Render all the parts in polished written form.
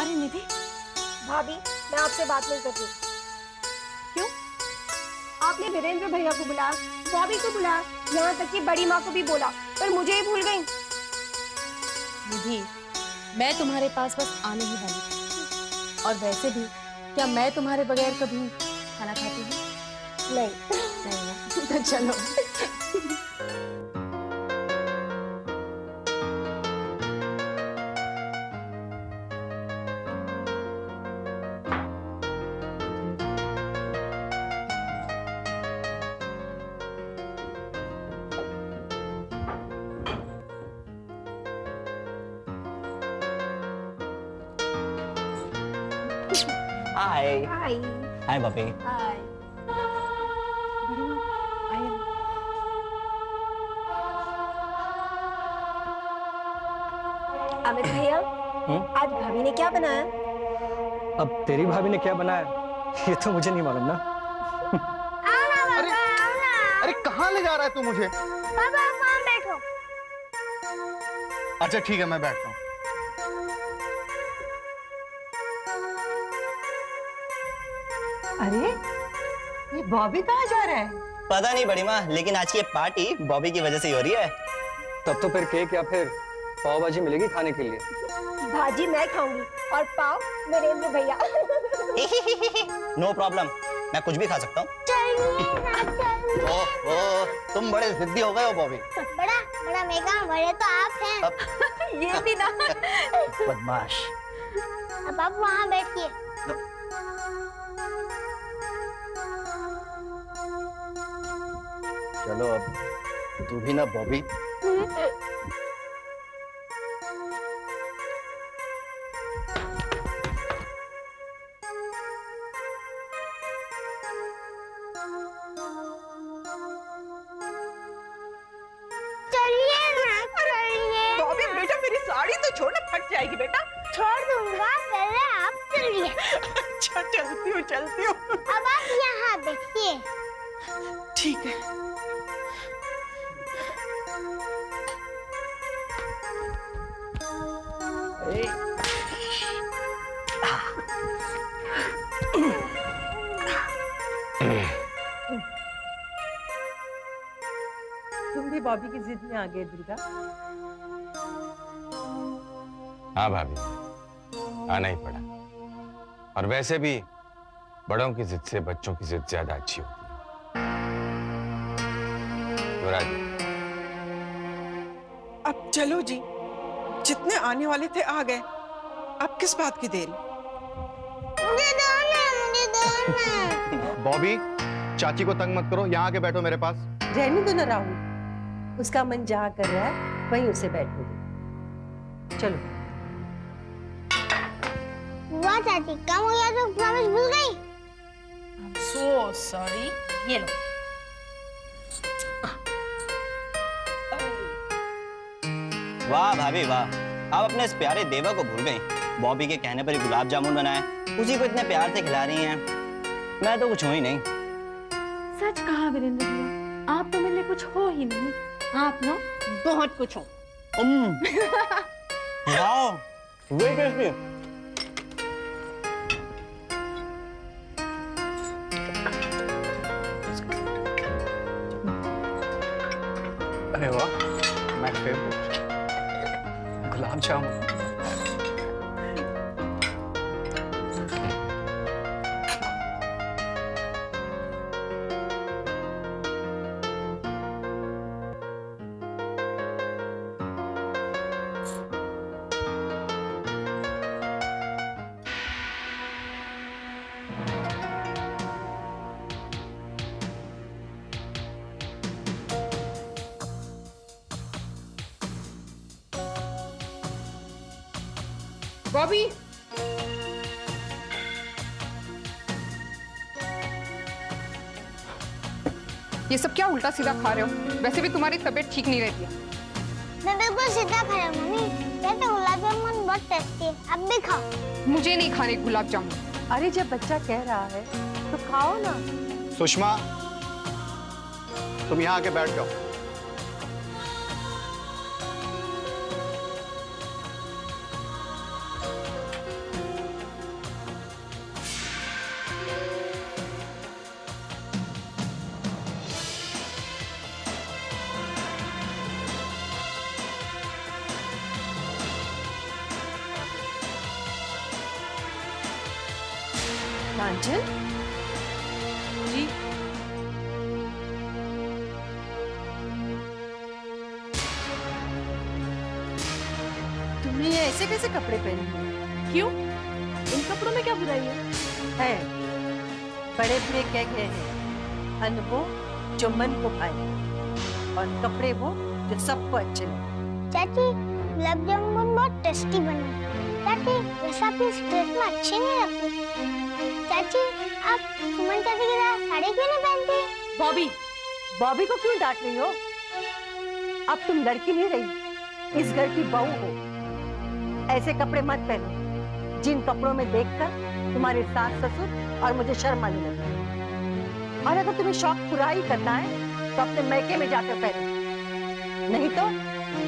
अरे निधि। भाभी, मैं आपसे बात नहीं करती। क्यों? आपने वीरेंद्र भैया को बुलाया, बॉबी को बुलाया, यहाँ तक कि बड़ी माँ को भी बोला, पर मुझे ही भूल गई। निधि, मैं तुम्हारे पास बस आने ही वाली थी। और वैसे भी क्या मैं तुम्हारे बगैर कभी खाना खाती हूँ? नहीं। नहीं ना? तो चलो। हाय हाय। हाय भाभी। हाय। अमित भैया, आज भाभी ने क्या बनाया? अब तेरी भाभी ने क्या बनाया ये तो मुझे नहीं मालूम ना। अरे अरे कहाँ ले जा रहा है तू मुझे? पापा, आप वहाँ बैठो। अच्छा ठीक है, मैं बैठता हूँ। अरे ये बॉबी कहाँ जा रहा है? पता नहीं बड़ी माँ, लेकिन आज की ये पार्टी बॉबी की वजह से ही हो रही है। तब तो फिर केक या फिर पाव भाजी मिलेगी खाने के लिए। भाजी मैं खाऊंगी और पाव वीरेंद्र भैया। नो प्रॉब्लम, मैं कुछ भी खा सकता हूँ। ओह, तुम बड़े जिद्दी हो गए हो बॉबी। बड़ा बड़ा मैं कहाँ, बड़े तो आप हैं। ये भी ना। बदमाश। अब आप वहाँ बैठिए। चलो अब तू भी ना बॉबी। चलिए ना, चलिए। बॉबी बेटा मेरी साड़ी तो छोड़, फट जाएगी बेटा। छोड़ दूंगा, पहले आप चलिए। अच्छा चलती हूँ। अब आप यहाँ बैठिए। ठीक है। तुम भी बॉबी की जिद में आ गए दुर्गा। हाँ भाभी, आना ही पड़ा। और वैसे भी बड़ों की जिद से बच्चों की जिद ज्यादा अच्छी होती है। युवराज, अब चलो जी, जितने आने वाले थे आ गए। अब किस बात की देरी? मुझे दो ना। बॉबी, चाची को तंग मत करो, यहाँ आके बैठो मेरे पास। रहने दो ना राहुल, उसका मन जहाँ कर रहा है वहीं उसे बैठने दो। चलो। वाह चाची, काम हो गया तो प्रॉमिस भूल गई। So sorry. ये लो। वाह भाभी वाह, आप अपने इस प्यारे देवा को भूल गई। बॉबी के कहने पर ही गुलाब जामुन बनाए, उसी को इतने प्यार से खिला रही हैं। मैं तो कुछ हूं ही नहीं। सच कहा वीरेंद्र भैया, आप तो मेरे लिए कुछ हो ही नहीं। आप ना बहुत कुछ हो। Wow, very tasty. अरे वाह, माय फेवरेट गुलाब जामुन। बॉबी, ये सब क्या उल्टा सीधा खा रहे हो? वैसे भी तुम्हारी तबीयत ठीक नहीं रहती है। मैं बिल्कुल सीधा खा रहा हूँ मम्मी। कहते गुलाब जामुन बहुत टेस्टी है, अब भी खाओ। मुझे नहीं खाने गुलाब जामुन। अरे जब बच्चा कह रहा है तो खाओ ना। सुषमा, तुम यहाँ आके बैठ जाओ। प्रांजल, जी तुमने ये ऐसे कैसे कपड़े पहने हैं? क्यों? इन कपड़ों में क्या बुराई है? बड़े बूढ़े कह गए हैं, अन्न वो जो मन को भाए और कपड़े वो जो सबको अच्छे लगे। चाची गुलाब जामुन बहुत टेस्टी बने। चाची वैसे आप इस ड्रेस में अच्छी नहीं लगती। चाची आप सुमन चाची की तरह साड़ी क्यों नहीं पहनती? बॉबी, बॉबी को क्यों डांट रही हो? अब तुम लड़की नहीं रही, इस घर की बहू हो। ऐसे कपड़े मत पहनो जिन कपड़ों में देखकर तुम्हारे सास ससुर और मुझे शर्म आने लगी। और अगर तुम्हें शौक पूरा ही करना है तो अपने मैके में जाकर पहनो, नहीं तो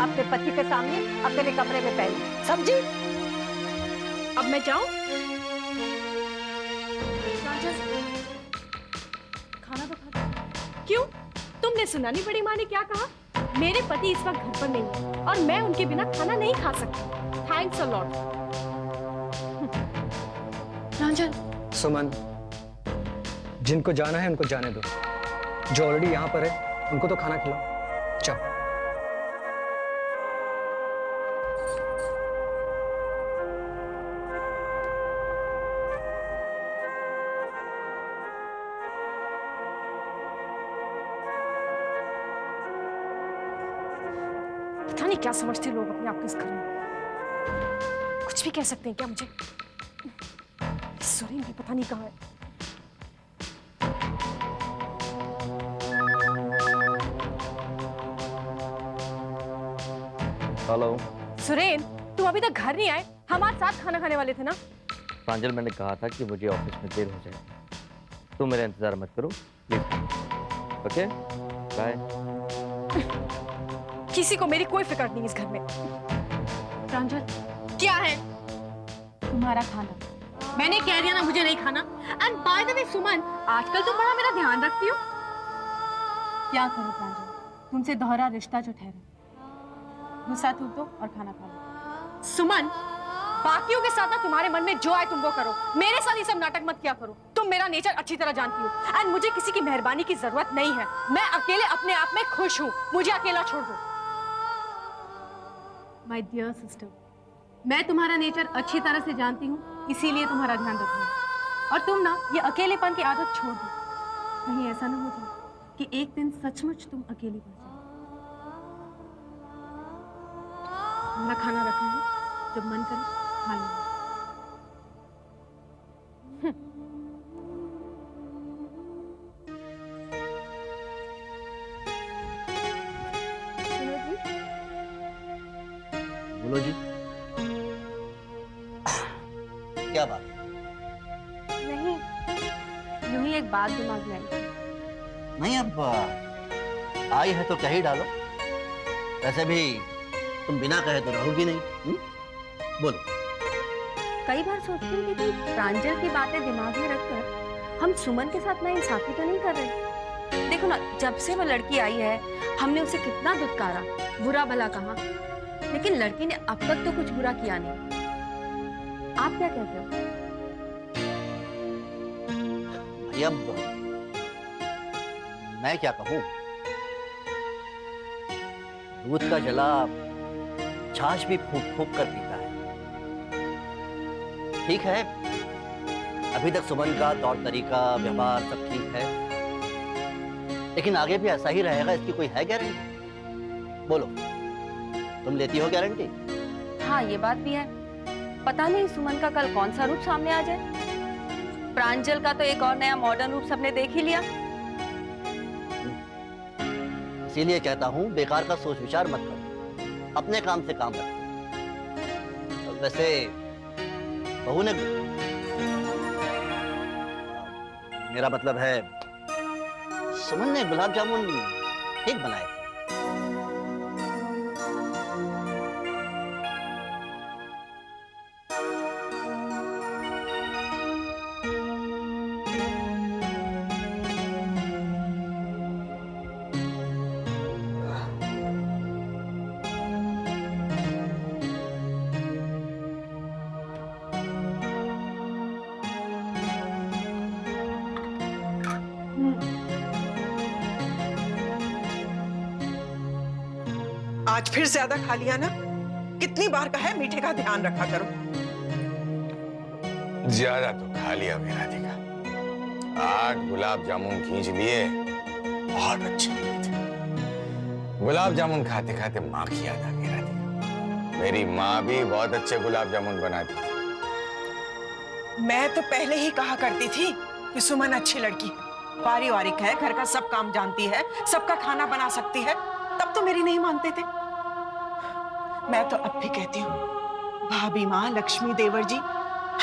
अपने पति के सामने अकेले कमरे में पहनो, समझी? अब मैं जाऊं? खाना तो खा दो। क्यों? तुमने सुना नहीं बड़ी माँ ने क्या कहा? मेरे पति इस वक्त घर पर नहीं है और मैं उनके बिना खाना नहीं खा सकती। Thanks a lot. प्रांजल, सुमन, जिनको जाना है उनको जाने दो। जो ऑलरेडी यहाँ पर है उनको तो खाना खिलाओ। जाओ। पता नहीं क्या समझते लोग अपने आप को इस घर में। कुछ भी कह सकते हैं क्या मुझे? सुरेन भी पता नहीं कहाँ है। हेलो सुरेन, तुम अभी तक घर नहीं आए? हम आज साथ खाना खाने वाले थे ना? प्रांजल, मैंने कहा था कि मुझे ऑफिस में देर हो जाएगी। तुम मेरा इंतजार मत करो प्लीज। Okay bye. किसी को मेरी कोई फिक्र नहीं इस घर में। प्रांजल, क्या है तुम्हारा खाना? मैंने कह दिया ना मुझे नहीं खाना। एंड बाय द वे सुमन, आजकल तुम बड़ा मेरा ध्यान रखती हो। क्या करो प्रांजल, तुमसे दोहरा रिश्ता जो ठहरा। गुस्सा थूक दो और खाना खा लो। सुमन, बाकियों के साथ ना तुम्हारे मन में जो आए तुम वो करो, मेरे साथ ये सब नाटक मत किया करो। तुम मेरा नेचर अच्छी तरह जानती हो एंड मुझे किसी की मेहरबानी की जरूरत नहीं है। मैं अकेले अपने आप में खुश हूँ, मुझे अकेला छोड़ दो। माय डियर सिस्टर, मैं तुम्हारा नेचर अच्छी तरह से जानती हूँ, इसीलिए तुम्हारा ध्यान रखूंगी। और तुम ना ये अकेलेपन की आदत छोड़ दो। कहीं ऐसा ना हो जाए कि एक दिन सचमुच तुम अकेली पड़ जाओ। मेरा खाना रखा है, जब मन करे खा लेना। बोलो जी। क्या बात? नहीं, यूं ही एक बात दिमाग में आई। नहीं, अब आई है तो कह ही डालो। वैसे भी तुम बिना कहे तो रहोगी नहीं। बोलो। कई बार सोचती हूँ कि कहीं प्रांजल की बातें दिमाग में रखकर हम सुमन के साथ ना इंसाफी तो नहीं कर रहे। देखो ना, जब से वो लड़की आई है हमने उसे कितना दुत्कारा, बुरा भला कहा, लेकिन लड़की ने अब तक तो कुछ बुरा किया नहीं। आप क्या कहते हो? भाई अब मैं क्या कहूँ? दूध का जला छाछ भी फूंक फूंक कर पीता है। ठीक है, अभी तक सुमन का तौर तरीका व्यवहार सब ठीक है, लेकिन आगे भी ऐसा ही रहेगा, इसकी कोई है गारंटी? बोलो, तुम लेती हो गारंटी? हाँ, ये बात भी है। पता नहीं सुमन का कल कौन सा रूप सामने आ जाए। प्रांजल का तो एक और नया मॉडर्न रूप सबने देख ही लिया। इसीलिए कहता हूँ बेकार का सोच विचार मत करो, अपने काम से काम रखो। वैसे बहू ने, मेरा मतलब है सुमन ने गुलाब जामुन ठीक बनाए थे। आज फिर ज्यादा खा लिया ना? कितनी बार कहा है मीठे का ध्यान रखा करो। ज्यादा तो खा लिया मेरा दिखा। 8 गुलाब जामुन खींच लिए, बहुत अच्छे लगे थे। गुलाब जामुन खाते खाते माँ की याद आ गई राधिका। मेरी माँ भी बहुत अच्छे गुलाब जामुन बनाती थी। मैं तो पहले ही कहा करती थी कि सुमन अच्छी लड़की है, पारिवारिक है, घर का सब काम जानती है, सबका खाना बना सकती है। तब तो मेरी नहीं मानते थे। मैं तो अब भी कहती हूँ, भाभी माँ, लक्ष्मी, देवर जी,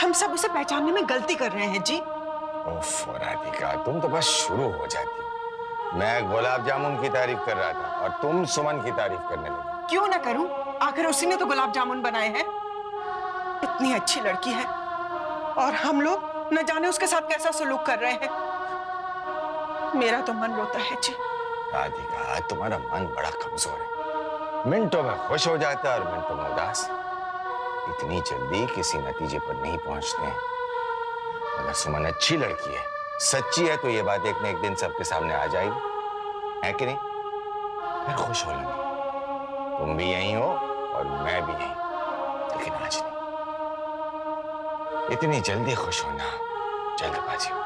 हम सब उसे पहचानने में गलती कर रहे हैं जी। ओफ राधिका, तुम तो बस शुरू हो जाती हो। मैं गुलाब जामुन की तारीफ कर रहा था और तुम सुमन की तारीफ करने लगी। क्यों ना करूं? आखिर उसी ने तो गुलाब जामुन बनाए हैं। इतनी अच्छी लड़की है और हम लोग न जाने उसके साथ कैसा सलूक कर रहे हैं। मेरा तो मन रोता है जी। राधिका, तुम्हारा मन बड़ा कमजोर है। मिनटों में खुश हो जाता है और मिनटों में उदास। इतनी जल्दी किसी नतीजे पर नहीं पहुंचते हैं। अगर सुमन अच्छी लड़की है, सच्ची है, तो ये बात एक न एक दिन सबके सामने आ जाएगी, है कि नहीं? फिर खुश हो लेंगे। तुम भी यहीं हो और मैं भी यहीं, लेकिन आज नहीं। इतनी जल्दी खुश होना जल्दबाजी होगी।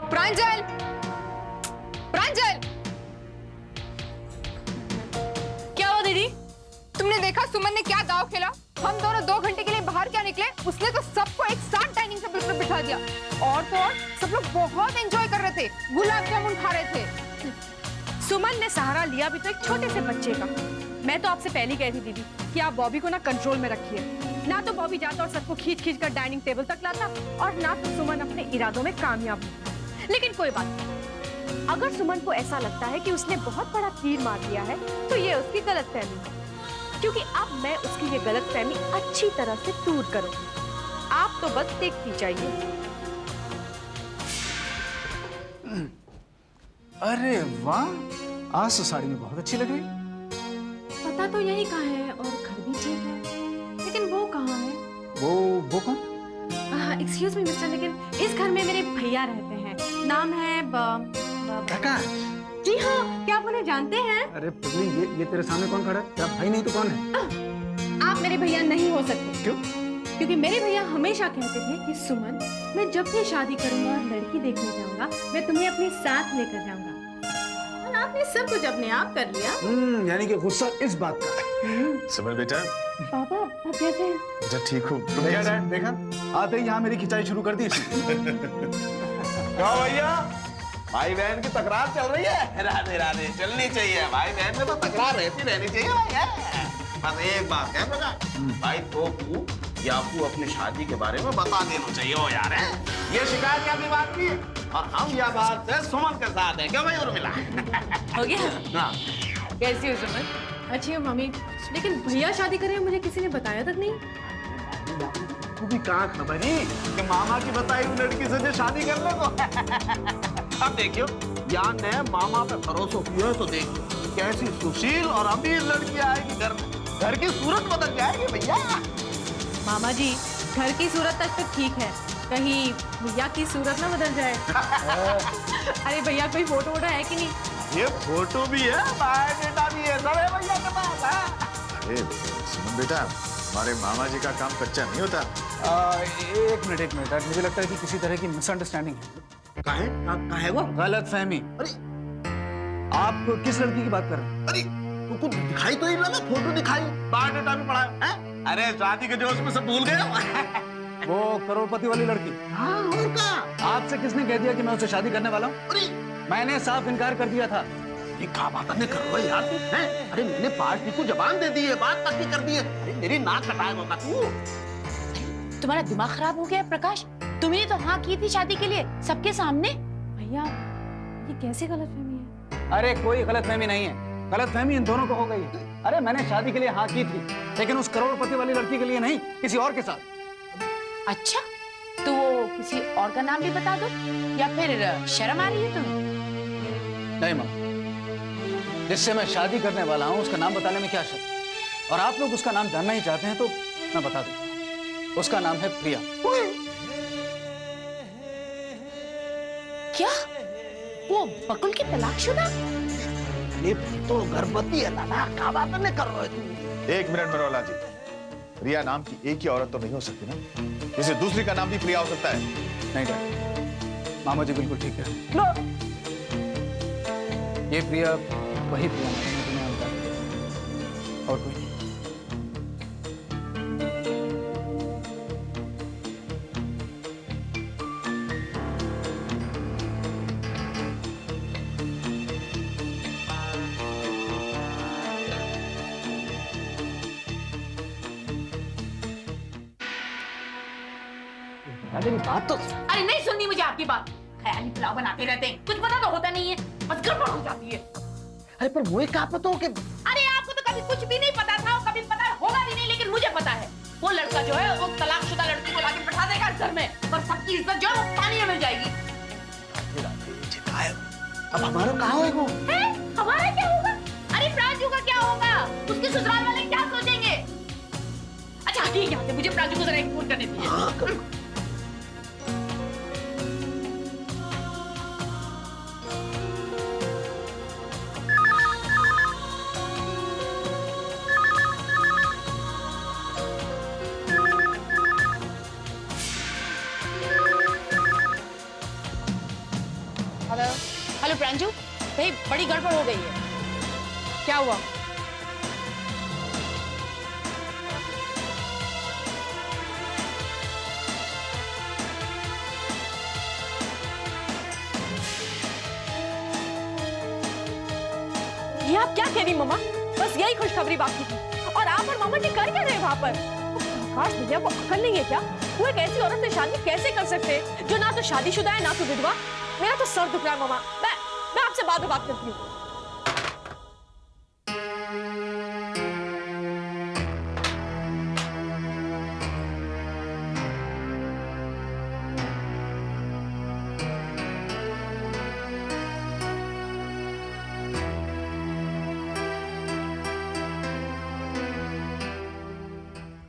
प्रांजल, प्रांजल, क्या हुआ दीदी? तुमने देखा सुमन ने क्या दाव खेला? हम दोनों 2 घंटे के लिए बाहर क्या निकले, उसने तो सबको एक साथ डाइनिंग टेबल पर बिठा दिया। और तो और सब लोग बहुत एंजॉय कर रहे थे, गुलाब जामुन खा रहे थे। सुमन ने सहारा लिया भी तो एक छोटे से बच्चे का। मैं तो आपसे पहले ही कही थी दीदी कि आप बॉबी को ना कंट्रोल में रखिए। ना तो बॉबी जाता और सबको खींच खींच कर डाइनिंग टेबल तक लाता, और ना तो सुमन अपने इरादों में कामयाब होता। लेकिन कोई बात नहीं, अगर सुमन को ऐसा लगता है कि उसने बहुत बड़ा तीर मार दिया है, तो ये उसकी गलतफहमी है। क्योंकि अब मैं उसकी ये गलतफहमी अच्छी तरह से दूर करूंगी। आप तो बस देखती जाइए। अरे वाह, आज तो साड़ी में बहुत अच्छी लग रही। पता तो यही कहाँ है और घर भी ठीक है, लेकिन वो कहाँ है? वो कौन? एक्सक्यूज मी मिस्टर, लेकिन इस घर में मेरे भैया रहते हैं। नाम है प्रकाश। जी हाँ, क्या आप उन्हें जानते हैं? अरे पगली, ये तेरे सामने कौन खड़ा है? तेरा भाई नहीं तो कौन है? आप मेरे भैया नहीं हो सकते। क्यों? क्योंकि मेरे भैया हमेशा कहते थे कि सुमन, मैं जब भी शादी करूंगा और लड़की देखने जाऊंगा, मैं तुम्हें अपने साथ लेकर जाऊंगा। और आपने सब कुछ अपने आप कर लिया। यानी कि गुस्सा इस बात का है। सुमन बेटा, पापा आप कैसे हैं? बेटा ठीक हूँ। तुम देखा कैसे? डैड, देखा? आते ही यहाँ मेरी खिंचाई शुरू कर दी। क्या भैया, भाई बहन की तकरार चल रही है? राधे राधे, चलनी चाहिए। भाई बहन में तो तकरार रहती रहनी चाहिए भैया। बस एक बात है बेटा, भाई तो याकू अपनी शादी के बारे में बता देना चाहिए। ओ यार, ये शिकायत क्या की बात की, और हम यह बात से सुमन के साथ है। क्यों भाई उर्मिला? हो गया? हाँ। कैसी हो सुमन? अच्छी हो मम्मी, लेकिन भैया शादी कर रहे हैं, मुझे किसी ने बताया तक नहीं। तू भी कहाँ खबर है कि मामा की बताई हुई लड़की से जो शादी कर लो तो। अब देखियो, यान ने मामा पे भरोसा किया तो देखियो कैसी सुशील और अमीर लड़की आएगी घर में। घर की सूरत बदल जाएगी भैया। मामा जी, घर की सूरत तक तो ठीक है, कहीं भैया की सूरत ना बदल जाए। अरे भैया, कोई फोटो वोटो है कि नहीं? ये फोटो भी है, बायोडेटा भी है, सब है भैया के पास। अरे सुमन बेटा, हमारे मामा जी का काम कच्चा नहीं होता। एक मिनट, मुझे लगता है कि किसी तरह की मिसअंडरस्टैंडिंग है। कहाँ है वो? गलतफहमी। अरे आप किस लड़की की बात कर रहे हैं? अरे तुमको दिखाई तो नहीं लगा? फोटो दिखाई, बायोडेटा भी पढ़ा है? अरे शादी के जोश में सब भूल गए। वो करोड़पति वाली लड़की। हाँ, और क्या? आपसे किसने कह दिया कि मैं उससे शादी करने वाला हूँ? अरे मैंने साफ इनकार कर दिया था। ये क्या बात कर रहा है यार तू? हैं? अरे मैंने पार्टी को जबान दे दी है, बात पक्की कर दी है। अरे मेरी नाक कटाएगा तू। तुम्हारा दिमाग खराब हो गया है प्रकाश? तुमने तो हाँ की थी शादी के लिए, सबके सामने। भैया, ये कैसी गलतफहमी है? अरे कोई गलतफहमी नहीं है, गलतफहमी इन दोनों को हो गई है। अरे मैंने शादी के लिए हाँ की थी, लेकिन उस करोड़पति वाली लड़की के लिए नहीं, किसी और के साथ। अच्छा, तो वो किसी और का नाम भी बता दो, या फिर शर्म आ रही है तुम्हें? नहीं माँ, जिससे मैं शादी करने वाला हूँ उसका नाम बताने में क्या शक? और आप लोग उसका नाम जानना ही चाहते हैं तो मैं बता दूं, उसका नाम है प्रिया। क्या वो बकुल की तलाकशुदा? ये तो गर्भवती है लाला, क्या बात नहीं कर रहे हो तुम? एक मिनट मनोहरलाल जी, प्रिया नाम की एक ही औरत तो नहीं हो सकती ना, किसी दूसरी का नाम भी प्रिया हो सकता है। नहीं डैड, मामा जी बिल्कुल ठीक है। ये प्रिया वही प्रिया है जो मैं बता रहा हूं। और कोई नहीं। मेरी बात तो अरे नहीं सुननी मुझे आपकी बात। ख्याली पुलाव बनाते रहते हैं, कुछ पता तो होता नहीं है, बस गड़बड़ हो जाती है। अरे पर मुझे क्या पता हो कि अरे आपको तो कभी कुछ भी नहीं पता था और कभी पता होगा भी नहीं, लेकिन मुझे पता है वो लड़का जो है वो तलाकशुदा लड़की को लाके बैठा देगा घर में और सबकी इज्जत जो है वो पानी में मिल जाएगी। अब हमारा कहाँ है वो? हमारा क्या होगा? अरे प्राजू का क्या होगा? उसके ससुराल वाले क्या सोचेंगे? अच्छा हटिए यहाँ से, मुझे प्राजू को जरा एक फोन करने दीजिए। हेलो प्रांजू, भाई बड़ी गड़बड़ हो गई है। क्या हुआ? ये आप क्या कह रही मम्मा? बस यही खुशखबरी बाकी थी। और आप और मामा जी कर क्या रहे वहां पर? प्रकाश भैया को अकल नहीं है क्या? वो एक ऐसी औरत से शादी कैसे कर सकते हैं जो ना तो शादीशुदा है ना तो विधवा? मेरा तो सर दुख रहा है मामा। मैं आपसे बाद में बात करती हूँ।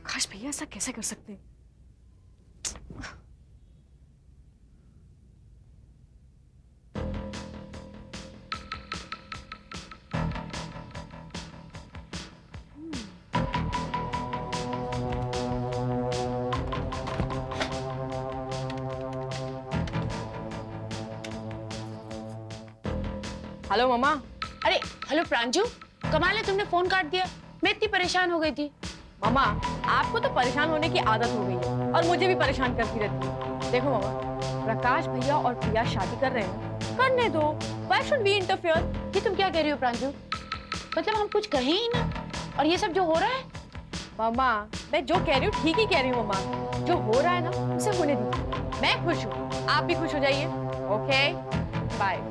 काश भैया ऐसा कैसे कर सकते हैं? हेलो मामा। अरे हेलो प्रांजू, कमाल है तुमने फोन काट दिया। मैं इतनी परेशान हो गई थी। मामा आपको तो परेशान होने की आदत हो गई है और मुझे भी परेशान करती रहती है। देखो मामा, प्रकाश भैया और प्रिया शादी कर रहे हैं, करने दो। Why should we interfere? ये तुम क्या कह रही हो प्रांजू? मतलब हम कुछ कहें ही ना, और ये सब जो हो रहा है? मामा मैं जो कह रही हूँ ठीक ही कह रही हूँ मामा। जो हो रहा है ना उसे होने दीजिए। मैं खुश हूँ, आप भी खुश हो जाइए। Okay bye.